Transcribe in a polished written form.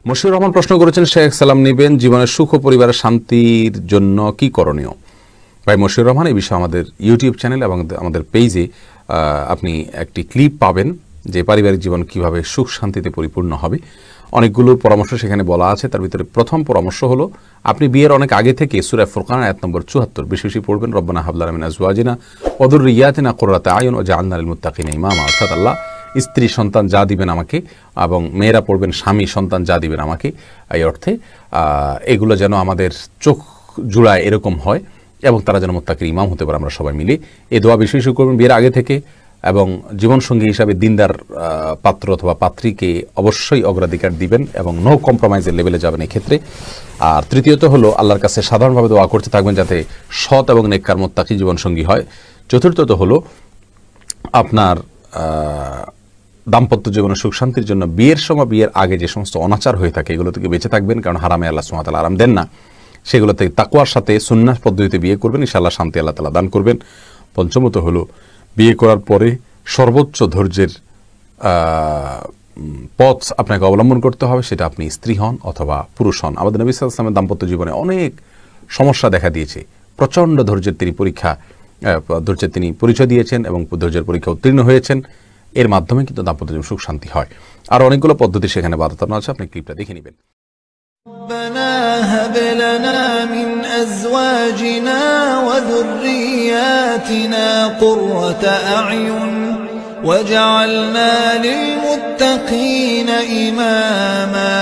মশিউর রহমান প্রশ্ন করেছেন, শেখ সালাম নিবেন, জীবনের সুখ ও পরিবারের শান্তির জন্য কি করণীয়? ভাই মশিউর রহমান, এই বিষয়ে আমাদের ইউটিউব চ্যানেল এবং আমাদের পেজে আপনি একটি ক্লিপ পাবেন যে পারিবারিক জীবন কিভাবে সুখ শান্তিতে পরিপূর্ণ হবে। অনেকগুলো পরামর্শ সেখানে বলা আছে। তার ভিতরে প্রথম পরামর্শ হলো, আপনি বিয়ের অনেক আগে থেকে সূরা ফুরকান আয়াত নম্বর 74 বেশি বেশি পড়বেন। রব্বানা হাব লানা মিন আজওয়াজিনা ওয়া যুররিয়াতিনা কুররাতা আয়ুন ওয়াজআলনা লিল মুত্তাকিনা ইমামা। অর্থাৎ আল্লাহ স্ত্রী সন্তান যা দিবেন আমাকে, এবং মেয়েরা পড়বেন স্বামী সন্তান যা দিবেন আমাকে। এই অর্থে এগুলো যেন আমাদের চোখ জুড়ায় এরকম হয় এবং তারা যেন মুত্তাকির ইমাম হতে পারে। আমরা সবাই মিলে এই দোয়া বেশি বেশি করবেন বিয়ের আগে থেকে, এবং জীবনসঙ্গী হিসাবে দিনদার পাত্র অথবা পাত্রীকে অবশ্যই অগ্রাধিকার দিবেন এবং নো কম্প্রোমাইজের লেভেলে যাবেন এক্ষেত্রে। আর তৃতীয়ত হলো, আল্লাহর কাছে সাধারণভাবে দোয়া করতে থাকবেন যাতে সৎ এবং নেককার মুত্তাকি জীবনসঙ্গী হয়। চতুর্থত হলো, আপনার দাম্পত্য জীবনের সুখ শান্তির জন্য বিয়ের সময় বিয়ের আগে যে সমস্ত অনাচার হয়ে থাকে এগুলো থেকে বেঁচে থাকবেন, কারণ হারামে আল্লাহ সুবহানাহু ওয়া তাআলা আরাম দেন না। সেগুলো থেকে তাকওয়ার সাথে সুন্নাহ পদ্ধতিতে বিয়ে করবেন, ইনশাআল্লাহ শান্তি আল্লাহ তাআলা দান করবেন। পঞ্চমত হলো, বিয়ে করার পরে সর্বোচ্চ ধৈর্যের পথ আপনাকে অবলম্বন করতে হবে, সেটা আপনি স্ত্রী হন অথবা পুরুষ হন। আমাদের নবী সাল্লাল্লাহু আলাইহি ওয়াসাল্লামের দাম্পত্য জীবনে অনেক সমস্যা দেখা দিয়েছে। প্রচণ্ড ধৈর্যের তিনি পরিচয় দিয়েছেন এবং ধৈর্যের পরীক্ষা উত্তীর্ণ হয়েছেন। এর মাধ্যমে কিন্তু দাম্পত্য জীবন সুখ শান্তি হয়। আর অনেকগুলো পদ্ধতি সেখানে বাতানো আছে, আপনি ক্লিপটা দেখে নেবেন। ربنا هب لنا من أزواجنا وذرياتنا قرة أعين واجعلنا للمتقين إماما